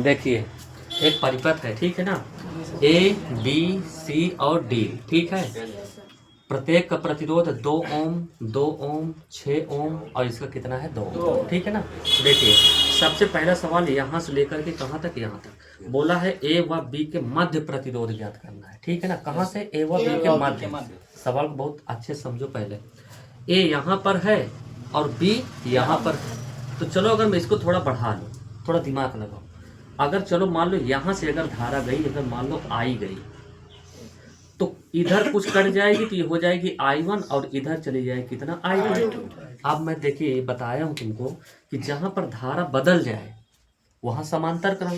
देखिए एक परिपथ है, ठीक है ना, ए बी सी और डी, ठीक है। प्रत्येक का प्रतिरोध 2 ओम, 2 ओम, 6 ओम और इसका कितना है 2 ओम, ठीक है ना। देखिए सबसे पहला सवाल यहाँ से लेकर के कहाँ तक, यहाँ तक बोला है ए व बी के मध्य प्रतिरोध ज्ञात करना है, ठीक है ना। कहाँ से, ए व बी के मध्य। सवाल को बहुत अच्छे समझो पहले। ए यहाँ पर है और बी यहाँ पर है, तो चलो अगर मैं इसको थोड़ा बढ़ा लूँ, थोड़ा दिमाग लगाओ। अगर चलो मान लो यहाँ से अगर धारा गई, अगर मान लो आई गई, तो इधर कुछ कट जाएगी तो ये हो जाएगी I1 और इधर चली जाएगी कितना I2। अब मैं देखिए बताया हूँ तुमको कि जहाँ पर धारा बदल जाए वहाँ समांतर क्रम,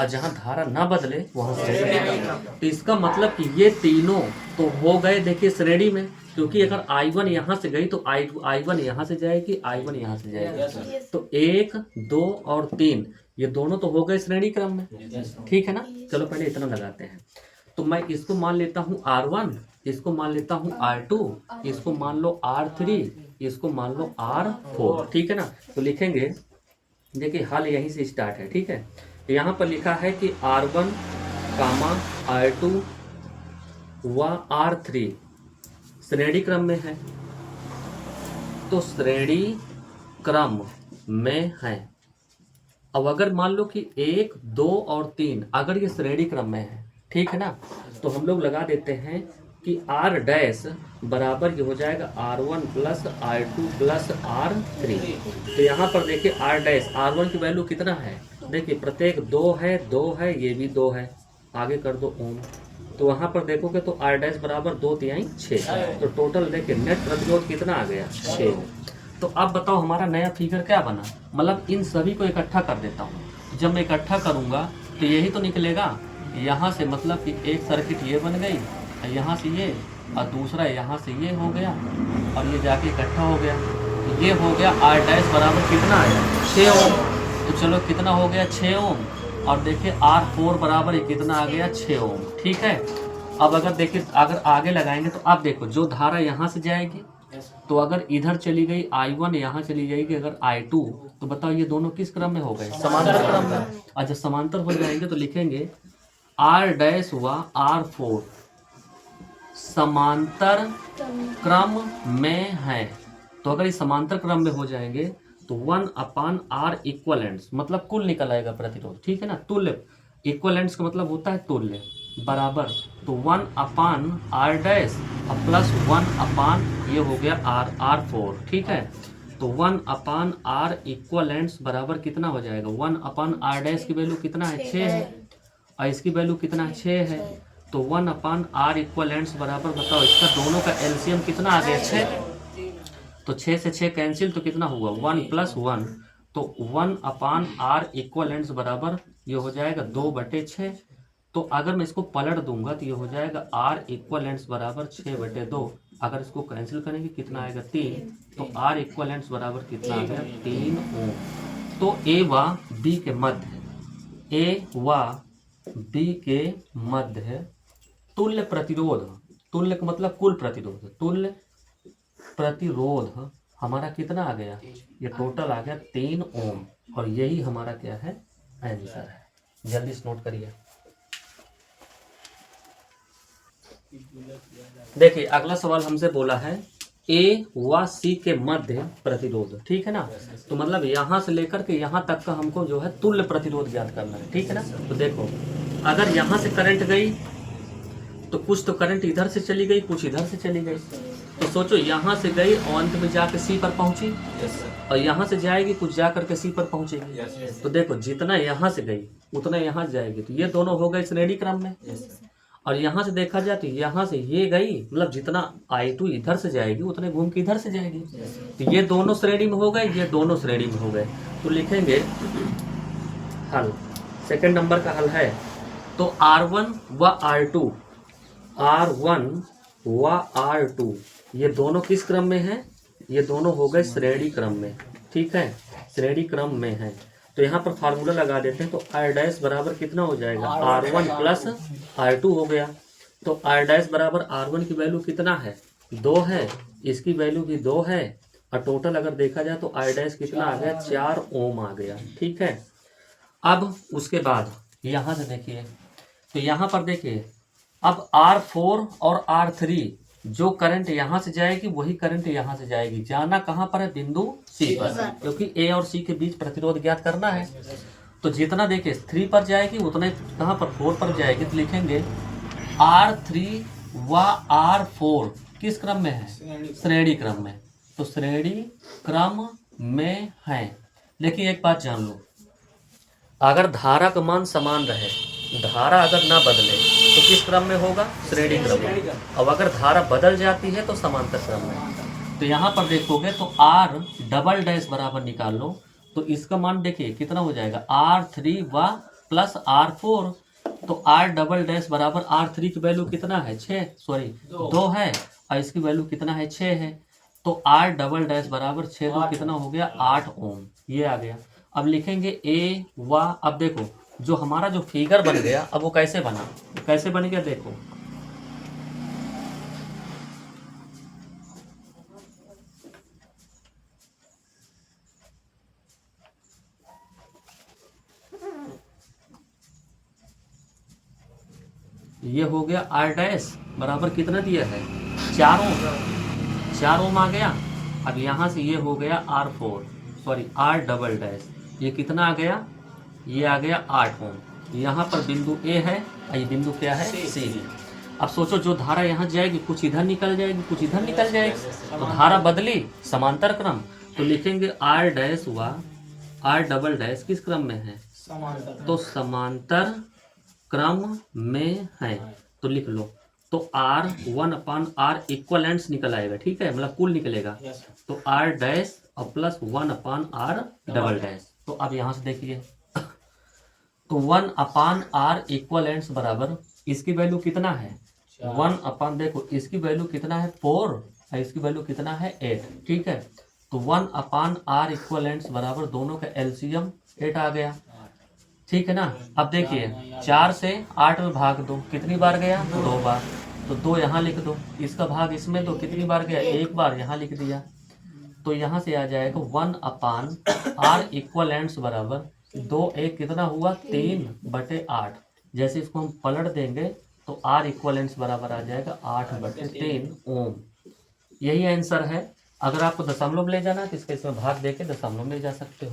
और जहाँ धारा ना बदले वहाँ श्रेणी क्रम। तो इसका मतलब कि ये तीनों तो हो गए देखिए श्रेणी में, क्योंकि अगर I1 यहाँ से गई तो I1 यहाँ से जाएगी, I1 यहाँ से जाएगी, तो 1 2 और 3 ये दोनों तो हो गए श्रेणी क्रम में, ठीक है ना। चलो पहले इतना लगाते हैं। तो मैं इसको मान लेता हूँ R1, इसको मान लेता हूँ R2, इसको मान लो R3, इसको मान लो R4, ठीक है ना। तो लिखेंगे, देखिए हल यहीं से स्टार्ट है, ठीक है। यहाँ पर लिखा है कि R1 कामा R2 व R3 श्रेणी क्रम में है, तो श्रेणी क्रम में है। अब अगर मान लो कि 1 2 और 3 अगर ये श्रेणी क्रम में है, ठीक है ना, तो हम लोग लगा देते हैं कि R डैश बराबर ये हो जाएगा R1 plus R2 plus R3। तो यहाँ पर देखिए R डैश, R1 की वैल्यू कितना है, देखिए प्रत्येक 2 है, 2 है, ये भी 2 है, आगे कर दो ओम। तो वहाँ पर देखोगे तो R डैश बराबर 2 तिहाई 6, तो टोटल देखिए नेट प्रतिरोध कितना आ गया 6। तो अब बताओ हमारा नया फिगर क्या बना, मतलब इन सभी को इकट्ठा कर देता हूँ। जब मैं इकट्ठा करूँगा तो यही तो निकलेगा, यहाँ से मतलब कि एक सर्किट ये बन गई, यहाँ से ये, और दूसरा यहाँ से ये हो गया, और ये जाके इकट्ठा हो गया, तो ये हो गया R डैश बराबर कितना आया 6 ओम। तो चलो कितना हो गया 6 ओम, और देखिए R4 बराबर कितना आ गया 6 ओम, ठीक है। अब अगर देखिए अगर आगे लगाएंगे तो अब देखो जो धारा यहाँ से जाएगी, तो अगर इधर चली गई I1, यहाँ चली जाएगी अगर I2, तो बताओ ये दोनों किस क्रम में हो गए, समांतर क्रम में। और जब समांतर हो जाएंगे तो लिखेंगे R डैश व R4 समांतर क्रम में है। तो अगर इस समांतर क्रम में हो जाएंगे तो 1/R इक्वलेंट्स मतलब कुल निकल आएगा प्रतिरोध, ठीक है ना। तुल्य, इक्वलेंट्स का मतलब होता है तुल्य, बराबर, तो 1/R डैश प्लस 1/ ये हो गया R4, ठीक है। तो 1/R इक्वलेंट्स बराबर कितना हो जाएगा, 1/R डैश की वैल्यू कितना है 6 है, और इसकी वैल्यू कितना है 6 है, तो 1/R इक्वलेंट्स बराबर बताओ इसका दोनों का एलसीएम कितना आ गया 6। तो 6 से 6 कैंसिल, तो कितना हुआ 1 + 1, तो 1/R इक्वलेंट्स बराबर ये हो जाएगा 2/6। तो अगर मैं इसको पलट दूंगा तो ये हो जाएगा R इक्वलेंट्स बराबर 6/2। अगर इसको कैंसिल करेंगे कितना आएगा 3, तो R इक्वलेंट्स बराबर कितना आ गया 3 ओम। तो ए व बी के मध्य, ए व बी के मध्य तुल्य प्रतिरोध, तुल्य का मतलब कुल प्रतिरोध, तुल्य प्रतिरोध हमारा कितना आ गया, ये टोटल आ गया 3 ओम, और यही हमारा क्या है आंसर है। जल्दी से नोट करिए। देखिए अगला सवाल हमसे बोला है ए व सी के मध्य प्रतिरोध, ठीक है ना। तो मतलब यहाँ से लेकर के यहाँ तक का हमको जो है तुल्य प्रतिरोध ज्ञात करना है, ठीक है ना। तो देखो अगर यहाँ से करंट गई तो कुछ तो करंट इधर से चली गई, कुछ इधर से चली गई, तो सोचो यहाँ से गई और अंत में जाकर सी पर पहुंची, और यहाँ से जाएगी कुछ जा करके सी पर पहुंचेगी। तो देखो जितना यहाँ से गई उतना यहाँ जाएगी, तो ये दोनों हो गए श्रेणी क्रम में। और यहाँ से देखा जाए तो यहाँ से ये गई, मतलब जितना I2 इधर से जाएगी उतने घूम के इधर से जाएगी, तो ये दोनों श्रेणी में हो गए, ये दोनों श्रेणी में हो गए। तो लिखेंगे हल, सेकंड नंबर का हल है, तो R1 व R2, R1 व R2 ये दोनों किस क्रम में है, ये दोनों हो गए श्रेणी क्रम में, ठीक है, श्रेणी क्रम में है। तो यहाँ पर फार्मूला लगा देते हैं, तो R डैश बराबर कितना हो जाएगा R1 प्लस R2 हो गया। तो R डैश बराबर R1 की वैल्यू कितना है 2 है, इसकी वैल्यू भी 2 है, और टोटल अगर देखा जाए तो R डैश कितना आ गया 4 ओम आ गया, ठीक है। अब उसके बाद यहाँ से देखिए, तो यहाँ पर देखिए अब R4 और R3 जो करंट यहाँ से जाएगी वही करंट यहाँ से जाएगी। जाना कहाँ पर है? बिंदु C पर, क्योंकि A और C के बीच प्रतिरोध ज्ञात करना है। तो जितना देखिए 3 पर जाएगी उतना ही कहाँ पर 4 पर जाएगी। तो लिखेंगे R3 व R4 किस क्रम में है? श्रेणी क्रम में। तो श्रेणी क्रम में है। लेकिन एक बात जान लो, अगर धारा का मान समान रहे, धारा अगर ना बदले तो किस क्रम में होगा? श्रेणी क्रम में। अब अगर धारा बदल जाती है तो समांतर क्रम में। तो यहाँ पर देखोगे तो R डबल डैश बराबर निकाल लो, तो इसका मान देखिए कितना हो जाएगा? R3 व प्लस R4। तो R डबल डैश बराबर R3 की वैल्यू कितना है? 6, सॉरी 2 है, और इसकी वैल्यू कितना है? 6 है। तो R डबल डैश बराबर 6 तो कितना हो गया? 8 ओम। ये आ गया। अब लिखेंगे ए व, अब देखो जो हमारा जो फिगर बन गया, अब वो कैसे बना? कैसे बन गया देखो, ये हो गया R डैश बराबर कितना दिया है? 4 ओम। 4 ओम आ गया। अब यहाँ से ये हो गया R4, sorry R double dash, ये कितना आ गया? ये आ गया 8 ओम। यहाँ पर बिंदु A है और ये बिंदु क्या है? C। अब सोचो जो धारा यहाँ जाएगी कुछ इधर निकल जाएगी, कुछ इधर निकल जाएगी, तो धारा बदली, समांतर क्रम। तो लिखेंगे R डैश व R डबल डैश किस क्रम में है? तो समांतर क्रम में है। तो लिख लो, तो R 1/R इक्वलेंट्स निकल आएगा, ठीक है, मतलब कुल निकलेगा। तो R डैश और प्लस 1/R डबल डैश। तो अब यहाँ से देखिए, तो 1/R इक्वलेंट्स बराबर इसकी वैल्यू कितना है? 1 देखो इसकी वैल्यू कितना है? 4, और इसकी वैल्यू कितना है? 8, ठीक है। तो 1/R इक्वलेंट्स बराबर दोनों का एलसीएम 8 आ गया, ठीक है ना। अब देखिए 4 से 8 में भाग दो, कितनी बार गया? 2 बार। तो 2 यहाँ लिख दो, इसका भाग इसमें दो, कितनी बार गया? 1 बार, यहाँ लिख दिया। तो यहाँ से आ जाएगा 1/R इक्वलेंट्स बराबर 2 1 कितना हुआ? 3/8। जैसे इसको हम पलट देंगे तो R इक्वलेंट्स बराबर आ जाएगा 8/3 ओम। यही आंसर है। अगर आपको दशमलव ले जाना है तो इसके इसमें भाग देके दशमलव ले जा सकते हो।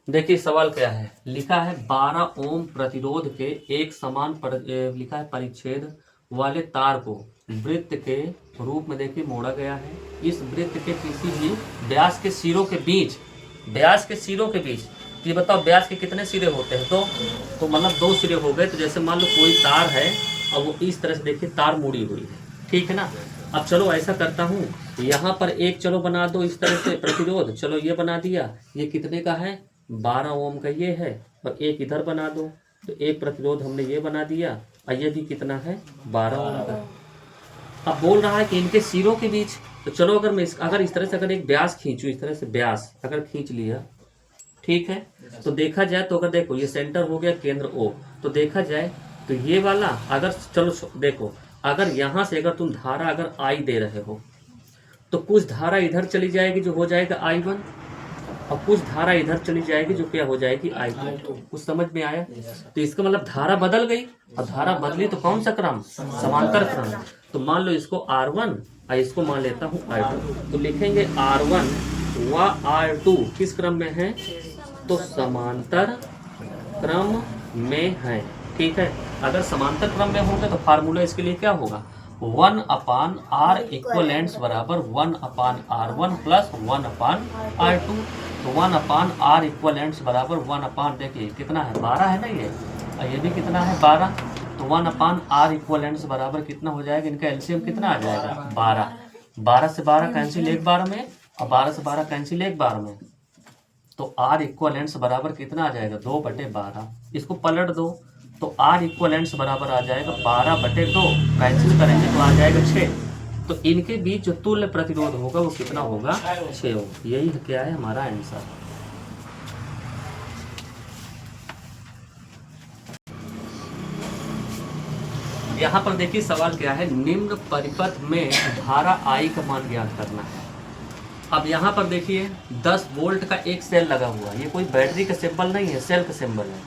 देखिए सवाल क्या है, लिखा है 12 ओम प्रतिरोध के एक समान लिखा है परिच्छेद वाले तार को वृत्त के रूप में देखिए मोड़ा गया है। इस वृत्त के किसी भी व्यास के सिरों के बीच, व्यास के सिरों के बीच, ये बताओ व्यास के कितने सिरे होते हैं? तो मतलब 2 सिरे हो गए। तो जैसे मान लो कोई तार है और वो इस तरह से देखिए तार मुड़ी हुई है, ठीक है ना। अब चलो ऐसा करता हूँ, यहाँ पर एक चलो बना दो इस तरह से प्रतिरोध, चलो ये बना दिया, ये कितने का है? 12 ओम का ये है। और एक इधर बना दो, तो एक प्रतिरोध हमने ये बना दिया, और ये भी कितना है? 12 ओम का। अब बोल रहा है कि इनके सिरों के बीच, तो चलो अगर मैं अगर इस तरह से अगर एक व्यास खींचूं, इस तरह से व्यास अगर खींच लिया, ठीक है, तो देखा जाए तो अगर देखो ये सेंटर हो गया केंद्र O, तो देखा जाए तो ये वाला अगर चलो देखो, अगर यहाँ से अगर तुम धारा अगर I दे रहे हो तो कुछ धारा इधर चली जाएगी जो हो जाएगा I1, और कुछ धारा इधर चली जाएगी जो क्या हो जाएगी I2। कुछ समझ में आया? तो इसका मतलब धारा बदल गई, और धारा बदली तो कौन सा क्रम? समांतर क्रम। तो मान लो इसको R1 और इसको मान लेता हूँ R2। तो लिखेंगे R1 व R2 किस क्रम में है? तो समांतर क्रम में है, ठीक है। अगर समांतर क्रम में होगा तो फार्मूला इसके लिए क्या होगा? 1/R इक्वलेंट्स बराबर 1/R1 प्लस 1/R2। तो 1/R इक्वलेंट्स बराबर 1 देखिए कितना है? 12 है ना ये, और ये भी कितना है? 12। तो 1/R इक्वलेंट्स बराबर कितना हो जाएगा? इनका एलसीएम कितना आ जाएगा? 12। 12 से 12 कैंसिल एक बार में, और 12 से 12 कैंसिल एक बार में। तो R इक्वलेंट्स बराबर कितना आ जाएगा? 2/12। इसको पलट दो तो R इक्वलेंट्स बराबर आ जाएगा 12/2। कैंसिल करेंगे तो आ जाएगा 6। तो इनके बीच जो तुल्य प्रतिरोध होगा वो कितना होगा? 6 ओम। यही क्या है हमारा आंसर। यहाँ पर देखिए सवाल क्या है, निम्न परिपथ में धारा I का मान ज्ञात करना है। अब यहाँ पर देखिए 10 वोल्ट का एक सेल लगा हुआ है, ये कोई बैटरी का सिंबल नहीं है, सेल का सिंबल है।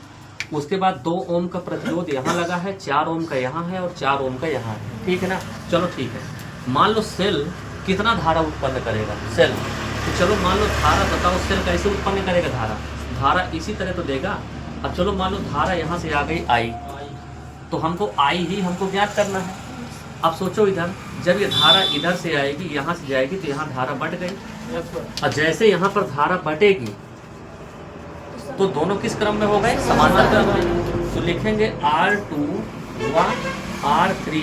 उसके बाद 2 ओम का प्रतिरोध यहाँ लगा है, 4 ओम का यहाँ है और 4 ओम का यहाँ है, ठीक है ना। चलो ठीक है, मान लो सेल कितना धारा उत्पन्न करेगा सेल, तो चलो मान लो धारा बताओ सेल कैसे उत्पन्न करेगा धारा इसी तरह तो देगा। अब चलो मान लो धारा यहाँ से आ गई आई, तो हमको आई ही हमको ज्ञात करना है। अब सोचो इधर जब ये धारा इधर से आएगी यहाँ से जाएगी तो यहाँ धारा बढ़ गई, और जैसे यहाँ पर धारा बढ़ेगी तो दोनों किस क्रम में हो गए, समांतर क्रम में। तो लिखेंगे R2 व R3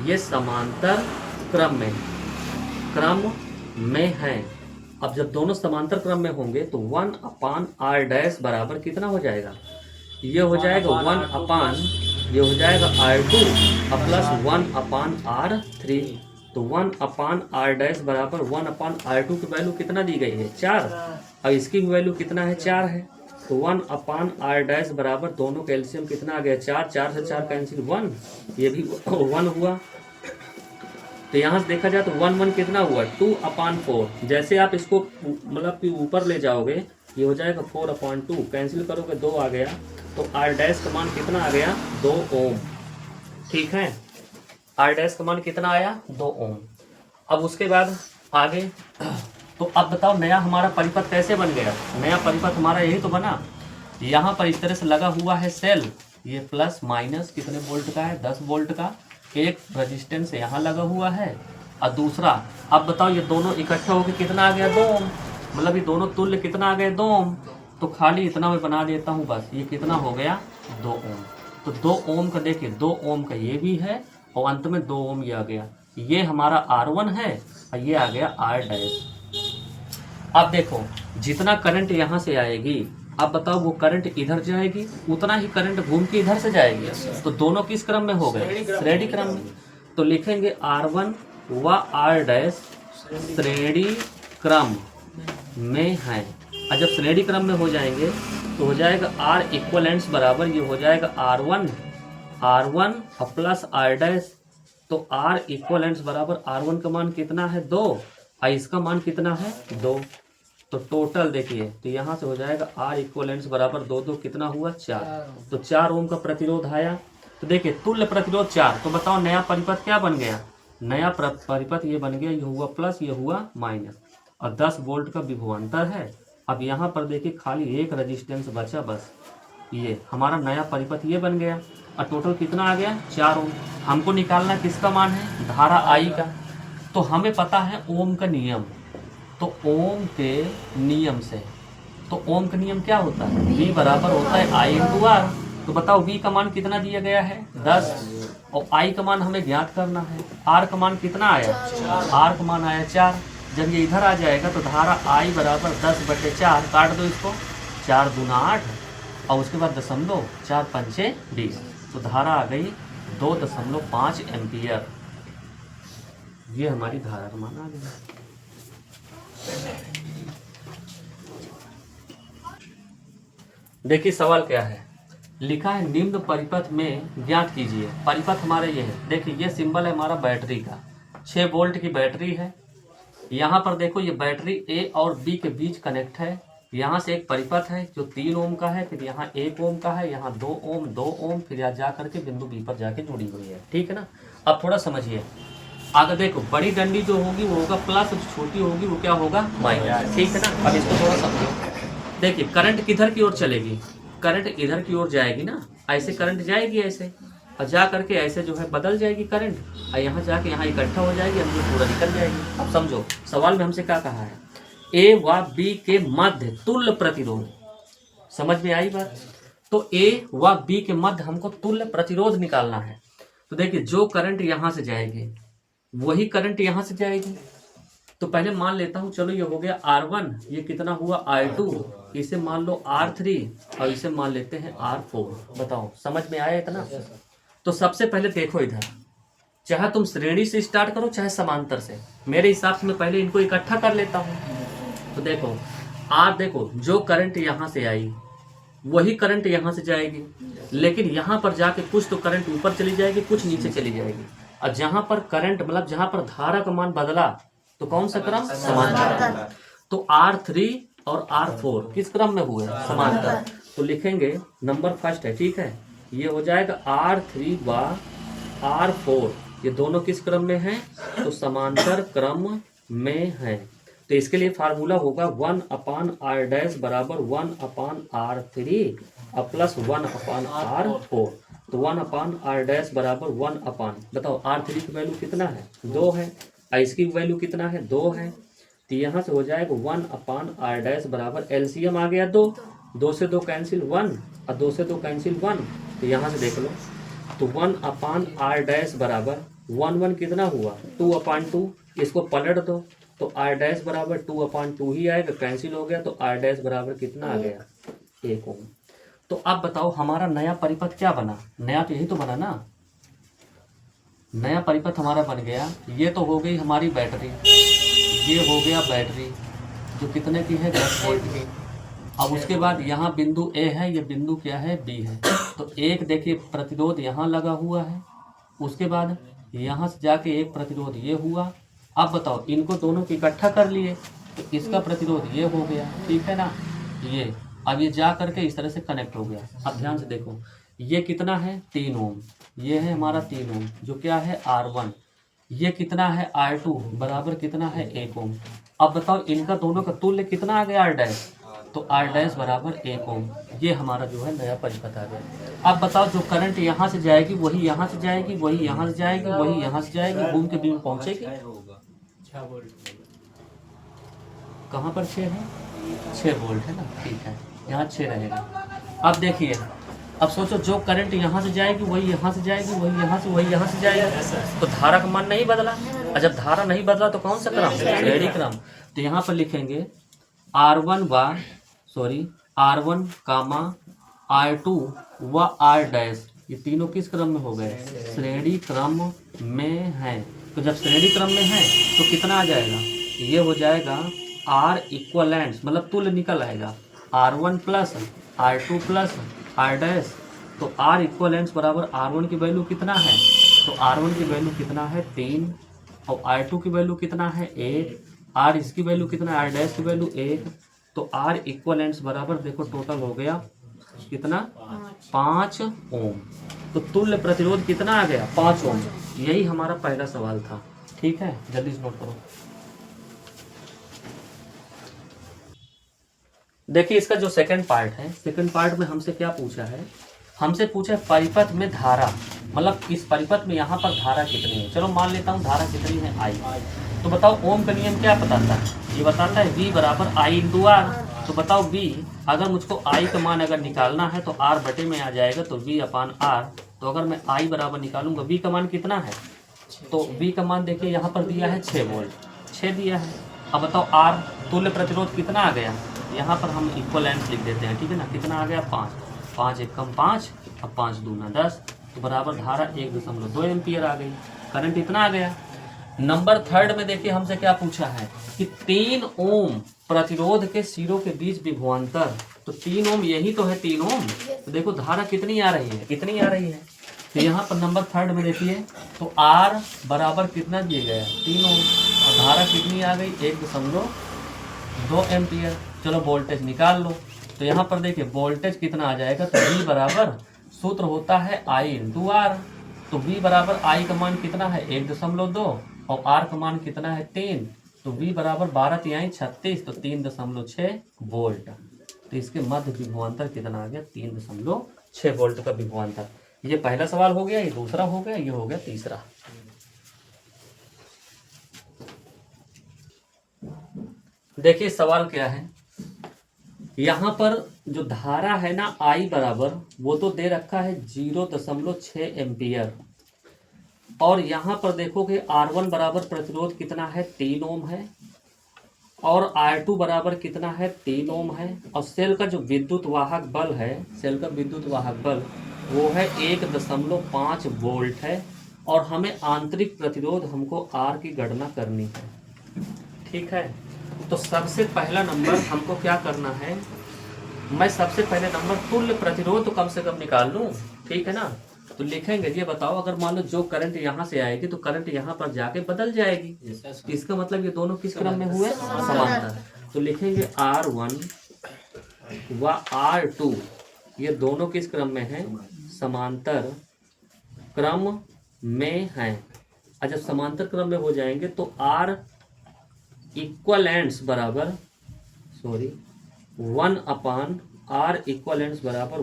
ये समांतर क्रम में है। अब जब दोनों समांतर क्रम में होंगे तो 1/r' बराबर कितना हो जाएगा, ये हो जाएगा 1/, ये हो जाएगा R2 प्लस 1/r3। तो 1/r' बराबर 1/r2 की वैल्यू कितना दी गई है, 4, और इसकी वैल्यू कितना है, 4 है। तो 1/r' बराबर दोनों का एलसीएम कितना आ गया, 4, 4 से 4 कैंसिल 1, ये भी 1 हुआ। तो यहाँ से देखा जाए तो 1 1 कितना हुआ, 2/4। जैसे आप इसको मतलब कि ऊपर ले जाओगे ये हो जाएगा 4/2, कैंसिल करोगे 2 आ गया, तो r' का मान कितना आ गया, 2 ओम, ठीक है। r' का मान कितना आया, 2 ओम। अब उसके बाद आगे तो अब बताओ नया हमारा परिपथ कैसे बन गया, नया परिपथ हमारा यही तो बना। यहाँ पर इस तरह से लगा हुआ है सेल, ये प्लस माइनस कितने वोल्ट का है, 10 वोल्ट का, एक रेजिस्टेंस यहाँ लगा हुआ है और दूसरा। अब बताओ ये दोनों इकट्ठा होकर कितना आ गया, 2 ओम, मतलब ये दोनों तुल्य कितना आ गए, 2 ओम। तो खाली इतना मैं बना देता हूँ बस, ये कितना हो गया, 2 ओम। तो 2 ओम का देखिए 2 ओम का ये भी है और अंत में 2 ओम ये आ गया, ये हमारा R1 है और ये आ गया R'। अब देखो जितना करंट यहाँ से आएगी, अब बताओ वो करंट इधर जाएगी, उतना ही करंट घूम के इधर से जाएगी। तो दोनों किस क्रम में हो गए, श्रेणी क्रम में। तो लिखेंगे R1 व R' श्रेणी क्रम में है। और जब श्रेणी क्रम में हो जाएंगे तो हो जाएगा R इक्वलेंट्स बराबर, ये हो जाएगा R1 प्लस R'। तो R इक्वलेंट्स बराबर R1 का मान कितना है, 2, और इसका मान कितना है, 2। तो टोटल देखिए, तो यहाँ से हो जाएगा R इक्वलेंट्स बराबर 2 2 कितना हुआ, 4। तो 4 ओम का प्रतिरोध आया। तो देखिए तुल्य प्रतिरोध 4। तो बताओ नया परिपथ क्या बन गया, नया परिपथ ये बन गया, ये हुआ प्लस ये हुआ माइनस, और 10 वोल्ट का विभवांतर है। अब यहाँ पर देखिए खाली एक रेजिस्टेंस बचा, बस ये हमारा नया परिपथ ये बन गया। और टोटल कितना आ गया, 4 ओम। हमको निकालना किसका मान है, धारा आई का। तो हमें पता है ओम का नियम, तो ओम के नियम से, तो ओम का नियम क्या होता है, V बराबर होता है I/R। तो बताओ V का मान कितना दिया गया है, 10, और I का मान हमें ज्ञात करना है। R का मान कितना आया, R का मान आया 4। जब ये इधर आ जाएगा तो धारा I बराबर 10/4, काट दो इसको, 4 दूना 8, और उसके बाद दशमलव, 4 पंचे 20। तो धारा आ गई 2.5 एम्पियर। ये हमारी धारा का मान आ गया। देखिए सवाल क्या है, लिखा है निम्न परिपथ में ज्ञात कीजिए। परिपथ हमारा ये है, देखिए ये सिंबल है हमारा बैटरी का, 6 वोल्ट की बैटरी है। यहाँ पर देखो ये बैटरी A और B के बीच कनेक्ट है। यहाँ से एक परिपथ है जो 3 ओम का है, फिर यहाँ 1 ओम का है, यहाँ 2 ओम 2 ओम, फिर यहाँ जा करके बिंदु B पर जाके जुड़ी हुई है, ठीक है ना। अब थोड़ा समझिए, अगर देखो बड़ी डंडी जो होगी वो होगा प्लस, छोटी होगी वो क्या होगा, माइनस, ठीक है ना। अब इसको थोड़ा समझो, देखिए करंट किधर की ओर चलेगी, करंट इधर की ओर जाएगी ना, ऐसे करंट जाएगी ऐसे, और जा करके ऐसे जो है बदल जाएगी करंट, और यहाँ जाके यहाँ इकट्ठा हो जाएगी, अंदर पूरा निकल जाएगी। अब समझो सवाल में हमसे क्या कहा है, A व B के मध्य तुल्य प्रतिरोध, समझ में आई बात। तो A व B के मध्य हमको तुल्य प्रतिरोध निकालना है। तो देखिए जो करंट यहाँ से जाएगी वही करंट यहाँ से जाएगी। तो पहले मान लेता हूँ, चलो ये हो गया R1, ये कितना हुआ I2, इसे मान लो R3, और इसे मान लेते हैं R4। बताओ समझ में आया इतना। तो सबसे पहले देखो इधर, चाहे तुम श्रेणी से स्टार्ट करो चाहे समांतर से, मेरे हिसाब से मैं पहले इनको इकट्ठा कर लेता हूँ। तो देखो देखो जो करंट यहाँ से आई वही करंट यहाँ से जाएगी, लेकिन यहाँ पर जाके कुछ तो करंट ऊपर चली जाएगी, कुछ नीचे चली जाएगी। और जहाँ पर करंट मतलब जहाँ पर धारा का मान बदला तो कौन सा क्रम? समांतर। तो R3 और R4 किस क्रम में हुए? समांतर। तो लिखेंगे नंबर फर्स्ट है, ठीक है, ये हो जाएगा R3 व R4, ये दोनों किस क्रम में हैं? तो समांतर क्रम में हैं। तो इसके लिए फार्मूला होगा 1/r' बराबर 1/r3 और प्लस 1/r4। तो 1/r' बराबर 1 बताओ R3 की वैल्यू कितना है? 2 है, और इसकी वैल्यू कितना है? 2 है। तो यहाँ से हो जाएगा 1/r' बराबर एलसीएम आ गया 2, 2 से 2 कैंसिल 1 और 2 से 2 कैंसिल 1। तो यहाँ से देख लो, तो 1/r' बराबर 1 कितना हुआ? 2/2। इसको पलट दो तो r' बराबर 2/2 ही आएगा, कैंसिल हो गया। तो r' बराबर कितना आ गया? 1 ओम। तो अब बताओ हमारा नया परिपथ क्या बना? नया तो यही तो बना ना, नया परिपथ हमारा बन गया। ये तो हो गई हमारी बैटरी, ये हो गया बैटरी जो कितने की है? 10 वोल्ट की। अब उसके बाद यहाँ बिंदु ए है, ये बिंदु क्या है? बी है। तो एक देखिए प्रतिरोध यहाँ लगा हुआ है, उसके बाद यहाँ से जाके एक प्रतिरोध ये हुआ। अब बताओ इनको दोनों को इकट्ठा कर लिए तो इसका प्रतिरोध ये हो गया, ठीक है ना, ये। अब ये जा करके इस तरह से कनेक्ट हो गया। अब ध्यान से देखो, ये कितना है? 3 ओम। ये है हमारा 3 ओम जो क्या है? R1। ये कितना है? R2 बराबर कितना है? 1 ओम। अब बताओ इनका दोनों का तुल्य कितना आ गया? R'। तो R' बराबर 1 ओम। ये हमारा जो है नया परिपथ आ गया। अब बताओ जो करंट यहाँ से जाएगी वही यहाँ से जाएगी, वही यहाँ से जाएगी, वही यहाँ से जाएगी, घूम के बी में पहुँचेगी। कहाँ पर 6 है? 6 वोल्ट है ना, ठीक है, यहाँ 6 रहेगा। अब देखिए, अब सोचो जो करंट यहाँ से जाएगी वही यहाँ से जाएगी, वही यहाँ से, वही यहाँ से जाएगी। तो धारा का मान नहीं बदला, और जब धारा नहीं बदला तो कौन सा क्रम? श्रेणी क्रम। तो यहाँ पर लिखेंगे R1 कामा R2 व R', ये तीनों किस क्रम में हो गए? श्रेणी क्रम में है। तो जब श्रेणी क्रम में है तो कितना आ जाएगा? ये हो जाएगा R इक्वलेंट्स, मतलब तुल्य निकल आएगा, R1 plus R2 plus R'। तो R इक्वलेंट्स बराबर R1 की वैल्यू कितना है? तो R1 की वैल्यू कितना है? 3, और R2 की वैल्यू कितना है? 1, R इसकी वैल्यू कितना है? R' की वैल्यू 1। तो R इक्वलेंट्स बराबर देखो टोटल हो गया कितना? 5 ओम। तो तुल्य प्रतिरोध कितना आ गया? 5 ओम। यही हमारा पहला सवाल था, ठीक है, जल्दी से नोट करो। देखिए इसका जो सेकंड पार्ट है, सेकंड पार्ट में हमसे क्या पूछा है? हमसे पूछा है परिपथ में धारा, मतलब इस परिपथ में यहाँ पर धारा कितनी है। चलो मान लेता हूँ धारा कितनी है? I। तो बताओ ओम का नियम क्या बताता है? ये बताता है V बराबर I इंटू R। तो बताओ V, अगर मुझको I का मान अगर निकालना है तो R बटे में आ जाएगा, तो V/R। तो अगर मैं I बराबर निकालूंगा, V का मान कितना है? तो V का मान देखिए यहाँ पर दिया है 6 वोल्ट, 6 दिया है। अब बताओ R तुल्य प्रतिरोध कितना आ गया? यहाँ पर हम इक्वलेंट लिख देते हैं, ठीक है ना, कितना आ गया? 5, 5 एक कम 5, अब 5 दूना 10, तो बराबर धारा 1.2 एम्पियर आ गई। करंट इतना आ गया। नंबर थर्ड में देखिए हमसे क्या पूछा है कि 3 ओम प्रतिरोध के सिरों के बीच विभवांतर। तो 3 ओम यही तो है 3 ओम। तो देखो धारा कितनी आ रही है? कितनी आ रही है? तो यहाँ पर नंबर थर्ड में देखिए, तो R बराबर कितना दिया गया? 3 ओम, और धारा कितनी आ गई? 1.2 एम्पियर। चलो वोल्टेज निकाल लो। तो यहाँ पर देखिए वोल्टेज कितना आ जाएगा? तो V बराबर सूत्र होता है I इंटू R। तो V बराबर I का मान कितना है? 1.2, और R का मान कितना है? 3। तो V बराबर 12 तिहाई 36, तो 3.6 वोल्ट। तो इसके मध्य विभवांतर कितना आ गया? 3.6 वोल्ट का विभवांतर। ये पहला सवाल हो गया, ये दूसरा हो गया, ये हो गया तीसरा। देखिए सवाल क्या है, यहाँ पर जो धारा है ना I बराबर, वो तो दे रखा है 0.6 एम्पियर, और यहाँ पर देखोगे R1 बराबर प्रतिरोध कितना है? 3 ओम है, और R2 बराबर कितना है? 3 ओम है, और सेल का जो विद्युत वाहक बल है, सेल का विद्युत वाहक बल वो है 1.5 वोल्ट है, और हमें आंतरिक प्रतिरोध हमको R की गणना करनी है, ठीक है। तो सबसे पहला नंबर हमको क्या करना है? मैं सबसे पहले नंबर तुल्य प्रतिरोध तो कम से कम निकाल लूँ, ठीक है ना। तो लिखेंगे ये बताओ, अगर मान लो जो करंट यहाँ से आएगी तो करंट यहाँ पर जाके बदल जाएगी, तो इसका मतलब ये दोनों किस क्रम में हुए? समांतर। तो लिखेंगे R1 व R2 ये दोनों किस क्रम में हैं? समांतर क्रम में हैं। और जब समांतर क्रम में हो जाएंगे तो R इक्वलेंट्स बराबर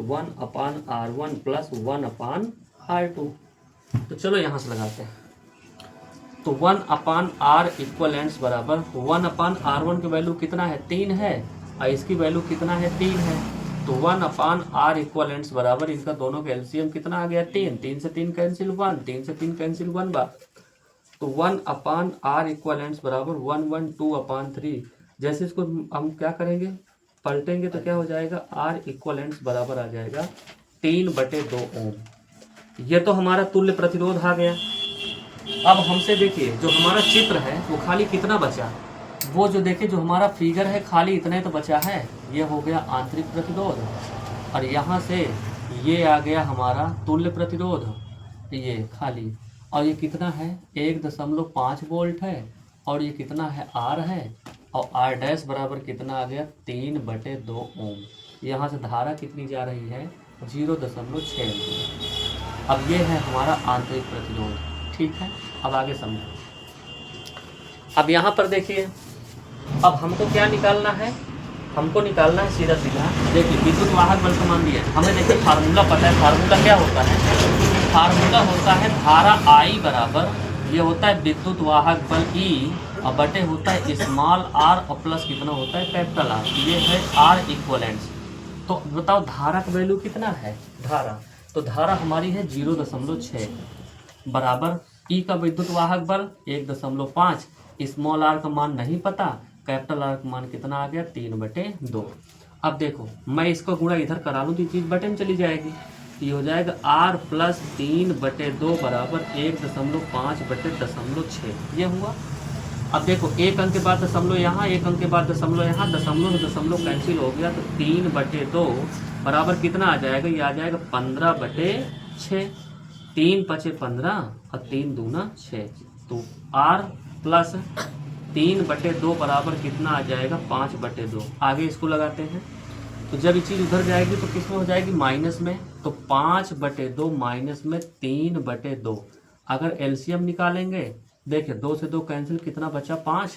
1/R1 प्लस 1/R2। तो चलो यहाँ से लगाते हैं। तो 1/R इक्वलेंट्स बराबर 1/R1 की वैल्यू कितना है? 3 है, और इसकी वैल्यू कितना है? 3 है। तो 1/R इक्वलेंट्स बराबर इनका दोनों का एलसीएम कितना आ गया? 3। 3 से 3 कैंसिल 1, 3 से 3 कैंसिल 1 बार। तो 1/R इक्वलेंट्स बराबर 1/2/3। जैसे इसको हम क्या करेंगे, पलटेंगे तो क्या हो जाएगा? R इक्वलेंट्स बराबर आ जाएगा 3/2 ओम। ये तो हमारा तुल्य प्रतिरोध आ गया। अब हमसे देखिए जो हमारा चित्र है वो खाली कितना बचा? वो जो देखिए जो हमारा फिगर है खाली इतना ही तो बचा है। ये हो गया आंतरिक प्रतिरोध, और यहाँ से ये आ गया हमारा तुल्य प्रतिरोध, ये खाली। और ये कितना है? 1.5 वोल्ट है, और ये कितना है? R है, और R डैश बराबर कितना आ गया? 3/2 ओम। यहाँ से धारा कितनी जा रही है? 0.6। अब ये है हमारा आंतरिक प्रतिरोध, ठीक है। अब आगे समझो। अब यहाँ पर देखिए, अब हमको क्या निकालना है? हमको निकालना है सीधा सीधा, देखिए विद्युत वाहक बल का मान दिया है हमें। देखिए फार्मूला पता है, फार्मूला क्या होता है? फार्मूला होता है धारा I बराबर, ये होता है विद्युत वाहक बल E, और बटे होता है स्मॉल r, और प्लस कितना होता है? Capital R। ये है R इक्वलेंट्स। तो बताओ धारा का वैल्यू कितना है? धारा, तो धारा हमारी है 0.6 बराबर E का विद्युत वाहक बल 1.5, स्मॉल r का मान नहीं पता, कैपिटल R का मान कितना आ गया? 3/2। अब देखो मैं इसको गुणा इधर करा लूँ तो ये चीज़ बटे में चली जाएगी, तो ये हो जाएगा R प्लस 3/2 बराबर 1.5/6। ये हुआ। अब देखो एक अंक के बाद दशमलव यहाँ, एक अंक के बाद दशमलव यहाँ, दशमलव से दशमलव कैंसिल हो गया, तो 3/2 बराबर कितना आ जाएगा? ये आ जाएगा 15/6। 3 × 5 = 15 और 3 दूना 6। तो R प्लस 3/2 बराबर कितना आ जाएगा? 5/2। आगे इसको लगाते हैं, तो जब ये चीज़ उधर जाएगी तो किस में हो जाएगी? माइनस में। तो 5/2 माइनस में 3/2। अगर एलसीएम निकालेंगे, देखिए 2 से 2 कैंसिल, कितना बचा? 5,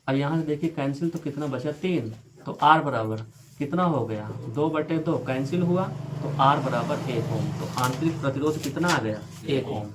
और यहाँ से देखिए कैंसिल तो कितना बचा? 3। तो R बराबर कितना हो गया? 2/2 कैंसिल हुआ, तो R बराबर 1 ओम। तो आंतरिक प्रतिरोध कितना आ गया? 1 ओम।